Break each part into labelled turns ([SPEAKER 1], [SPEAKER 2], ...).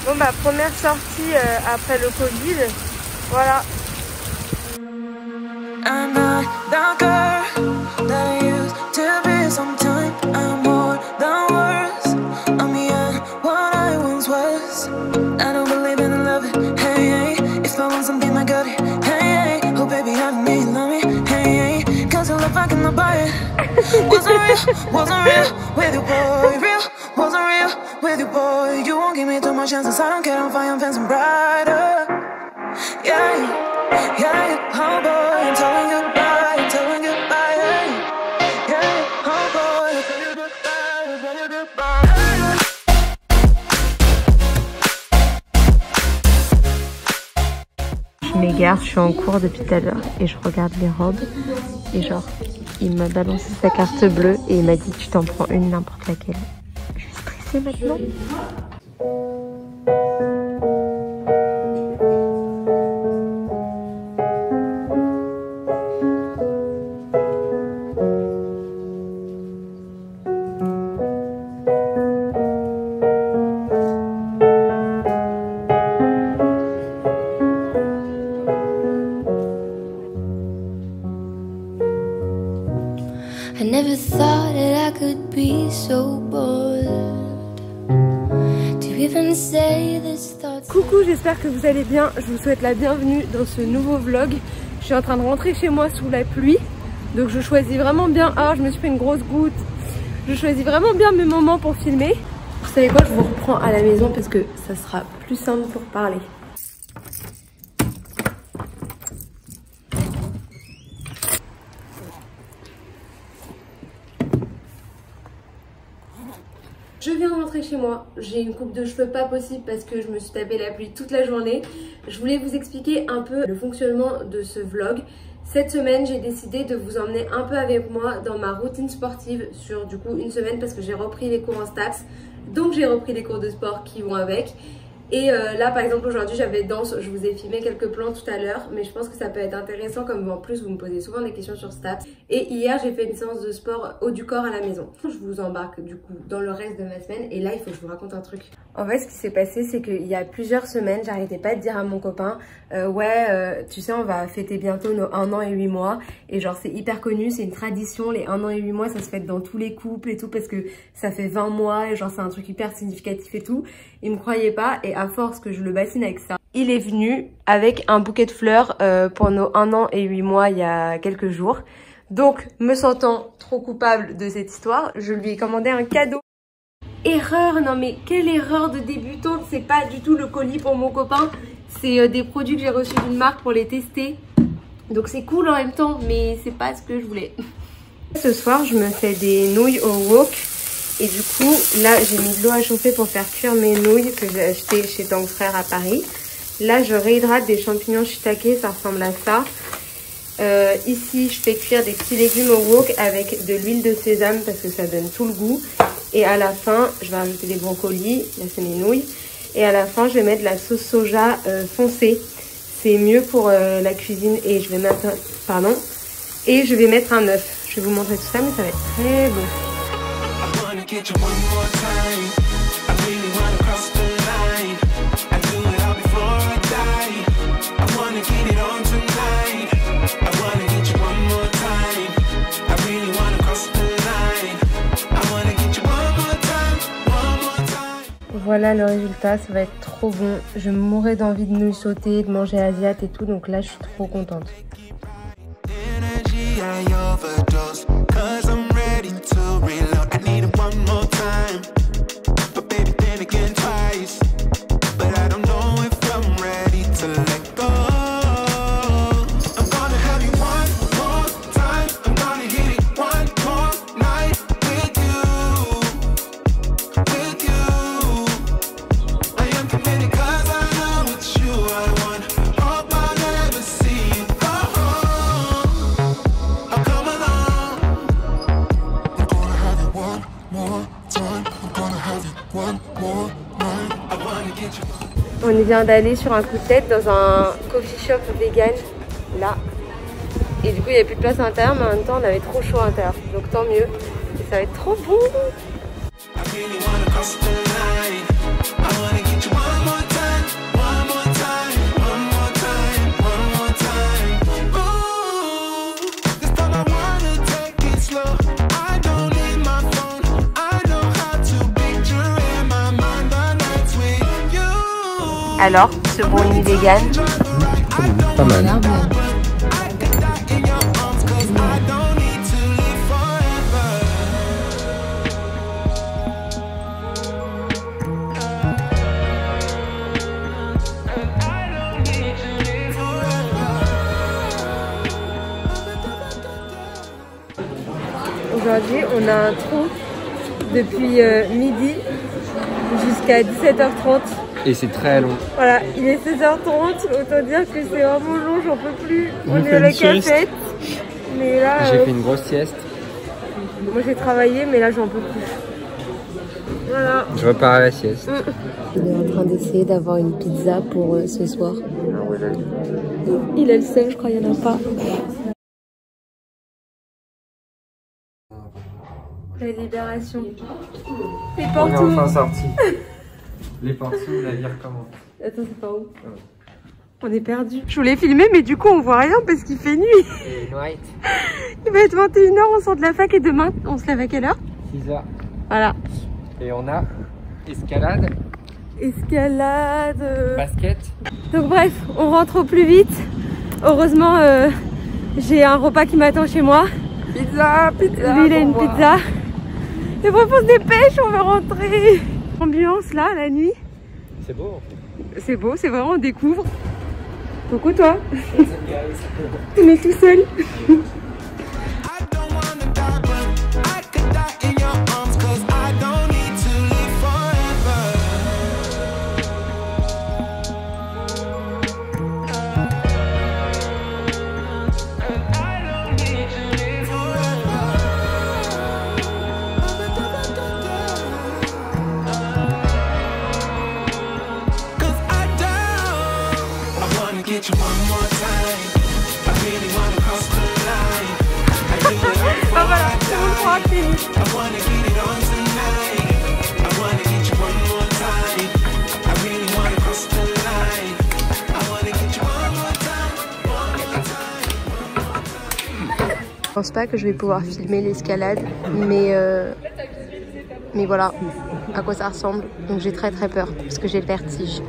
[SPEAKER 1] Bon bah première sortie après le Covid, voilà. I'm not the girl that I used to be. Sometimes I'm more than words. I'm beyond what I once was. I don't believe in love, hey, hey. If I want something I got it, hey, hey. Oh baby, I need love me, hey, hey. Cause your love I cannot buy it. Wasn't real with you boy. Real, wasn't real with you boy. You won't give me too much chances. I don't care, I'm fine, I'm fancy brighter. Yeah. Yeah, oh boy, I'm telling goodbye, I'm telling goodbye. Yeah, oh boy, I'm telling goodbye, I'm telling goodbye. Je m'égare, je suis en cours depuis tout à l'heure et je regarde les robes et genre, il m'a balancé sa carte bleue et il m'a dit tu t'en prends une n'importe laquelle. Je suis stressée maintenant.
[SPEAKER 2] I never thought that I could be so bold to even say this thought.
[SPEAKER 1] Coucou, j'espère que vous allez bien. Je vous souhaite la bienvenue dans ce nouveau vlog. Je suis en train de rentrer chez moi sous la pluie. Donc je choisis vraiment bien. Ah, je me suis fait une grosse goutte. Je choisis vraiment bien mes moments pour filmer. Vous savez quoi, je vous reprends à la maison parce que ça sera plus simple pour parler. Je viens de rentrer chez moi, j'ai une coupe de cheveux pas possible parce que je me suis tapé la pluie toute la journée. Je voulais vous expliquer un peu le fonctionnement de ce vlog. Cette semaine, j'ai décidé de vous emmener un peu avec moi dans ma routine sportive sur du coup une semaine parce que j'ai repris les cours en STAPS. Donc j'ai repris les cours de sport qui vont avec. Et là par exemple aujourd'hui j'avais danse, je vous ai filmé quelques plans tout à l'heure, mais je pense que ça peut être intéressant comme en plus vous me posez souvent des questions sur STAPS. Et hier j'ai fait une séance de sport haut du corps à la maison. Je vous embarque du coup dans le reste de ma semaine et là il faut que je vous raconte un truc. En fait ce qui s'est passé c'est qu'il y a plusieurs semaines j'arrêtais pas de dire à mon copain tu sais on va fêter bientôt nos 1 an et 8 mois et genre c'est hyper connu, c'est une tradition, les 1 an et 8 mois ça se fête dans tous les couples et tout parce que ça fait 20 mois et genre c'est un truc hyper significatif et tout. Il me croyait pas et à force que je le bassine avec ça, il est venu avec un bouquet de fleurs pour nos 1 an et 8 mois il y a quelques jours. Donc, me sentant trop coupable de cette histoire, je lui ai commandé un cadeau. Erreur, non mais quelle erreur de débutante, c'est pas du tout le colis pour mon copain. C'est des produits que j'ai reçus d'une marque pour les tester. Donc c'est cool en même temps, mais c'est pas ce que je voulais. Ce soir, je me fais des nouilles au wok. Et du coup, là, j'ai mis de l'eau à chauffer pour faire cuire mes nouilles que j'ai achetées chez Tang Frères à Paris. Là, je réhydrate des champignons shiitake, ça ressemble à ça. Ici, je fais cuire des petits légumes au wok avec de l'huile de sésame parce que ça donne tout le goût. Et à la fin, je vais rajouter des brocolis. Là, c'est mes nouilles. Et à la fin, je vais mettre de la sauce soja foncée. C'est mieux pour la cuisine. Et je vais mettre, et je vais mettre un œuf. Je vais vous montrer tout ça, mais ça va être très bon. Get you one more time. I really wanna cross the line. I do it all before I die. I wanna get it on tonight. I wanna get you one more time. I really wanna cross the line. I wanna get you one more time. Voilà le résultat, ça va être trop bon. Je mourrais d'envie de nouilles sautées, de manger asiate et tout, donc là je suis trop contente. On vient d'aller sur un coup de tête dans un coffee shop vegan, là. Et du coup, il n'y avait plus de place à l'intérieur, mais en même temps, on avait trop chaud à l'intérieur. Donc tant mieux. Et ça va être trop bon. Alors, ce brownie vegan?
[SPEAKER 3] Pas mal.
[SPEAKER 1] Aujourd'hui, on a un trou depuis midi jusqu'à 17h30.
[SPEAKER 3] Et c'est très long.
[SPEAKER 1] Voilà, il est 16h30, autant dire que c'est vraiment long, j'en peux plus. On est à la cafette. Mais là.
[SPEAKER 3] J'ai fait une grosse sieste.
[SPEAKER 1] Moi j'ai travaillé, mais là j'en peux plus. Voilà.
[SPEAKER 3] Je repars à la sieste.
[SPEAKER 1] Il est en train d'essayer d'avoir une pizza pour ce soir. Il a le seul, je crois, il n'y en a pas. La libération. Les
[SPEAKER 3] On est
[SPEAKER 1] portes
[SPEAKER 3] enfin sortis. Les portes s'ouvrent, la vie recommence.
[SPEAKER 1] Attends, c'est pas où? On est perdu. Je voulais filmer, mais du coup, on voit rien parce qu'il fait nuit.
[SPEAKER 3] Et night.
[SPEAKER 1] Il va être 21h, on sort de la fac et demain, on se lève à quelle heure?
[SPEAKER 3] 6h.
[SPEAKER 1] Voilà.
[SPEAKER 3] Et on a escalade.
[SPEAKER 1] Escalade.
[SPEAKER 3] Basket.
[SPEAKER 1] Donc bref, on rentre au plus vite. Heureusement, j'ai un repas qui m'attend chez moi.
[SPEAKER 3] Pizza, pizza.
[SPEAKER 1] Lui, il a une pizza. Et bref, on se dépêche, on veut rentrer. Ambiance là, la nuit.
[SPEAKER 3] C'est beau.
[SPEAKER 1] C'est beau, c'est vraiment, on découvre. Coucou toi. On est tout seul. Je pense pas que je vais pouvoir filmer l'escalade, mais voilà à quoi ça ressemble. Donc j'ai très peur parce que j'ai le vertige.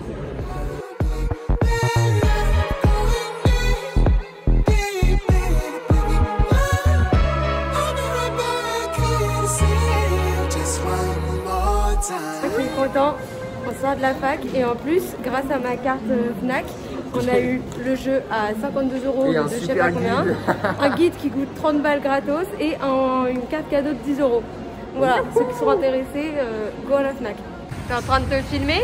[SPEAKER 1] Je suis content, on sort de la fac et en plus grâce à ma carte Fnac, on a eu le jeu à 52 € de je sais pas combien, un guide qui coûte 30 balles gratos et une carte cadeau de 10 €. Voilà, ceux qui sont intéressés, go à la Fnac. T'es en train de te filmer?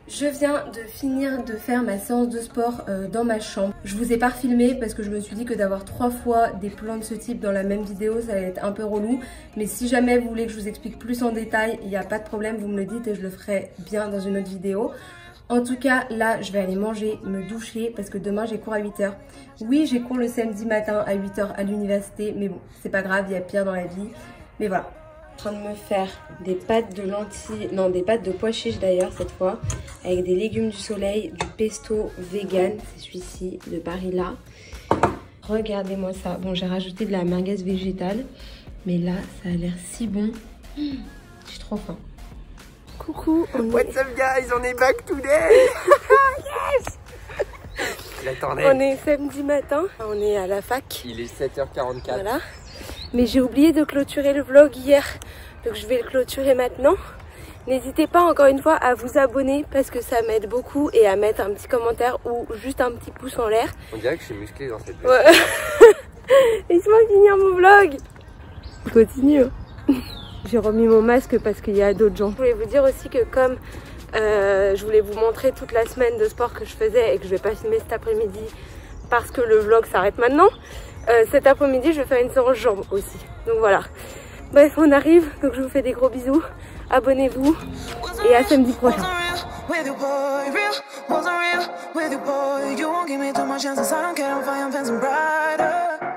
[SPEAKER 1] Je viens de finir de faire ma séance de sport dans ma chambre. Je vous ai pas refilmé parce que je me suis dit que d'avoir 3 fois des plans de ce type dans la même vidéo, ça allait être un peu relou. Mais si jamais vous voulez que je vous explique plus en détail, il n'y a pas de problème, vous me le dites et je le ferai bien dans une autre vidéo. En tout cas, là, je vais aller manger, me doucher parce que demain, j'ai cours à 8 h. Oui, j'ai cours le samedi matin à 8 h à l'université, mais bon, c'est pas grave, il y a pire dans la vie. Mais voilà. Je suis en train de me faire des pâtes de lentilles, non, des pâtes de pois chiches d'ailleurs cette fois, avec des légumes du soleil, du pesto vegan, c'est celui-ci de Paris là. Regardez-moi ça. Bon, j'ai rajouté de la merguez végétale, mais là, ça a l'air si bon. J'ai trop faim. Coucou,
[SPEAKER 3] What's up guys, on est back today.
[SPEAKER 1] Yes.
[SPEAKER 3] J'attendais.
[SPEAKER 1] On est samedi matin, on est à la fac.
[SPEAKER 3] Il est 7h44.
[SPEAKER 1] Voilà. Mais j'ai oublié de clôturer le vlog hier, donc je vais le clôturer maintenant. N'hésitez pas encore une fois à vous abonner parce que ça m'aide beaucoup et à mettre un petit commentaire ou juste un petit pouce en l'air.
[SPEAKER 3] On dirait que je suis musclé dans cette vidéo.
[SPEAKER 1] Ouais. Laisse-moi finir mon vlog. Je continue. J'ai remis mon masque parce qu'il y a d'autres gens. Je voulais vous dire aussi que comme je voulais vous montrer toute la semaine de sport que je faisais et que je vais pas filmer cet après-midi parce que le vlog s'arrête maintenant, cet après-midi je vais faire une séance jambes aussi. Donc voilà. Bref, on arrive, donc je vous fais des gros bisous. Abonnez-vous et à samedi prochain.
[SPEAKER 4] With you, boy, you won't give me too much chances. I don't care if I am fancy brighter.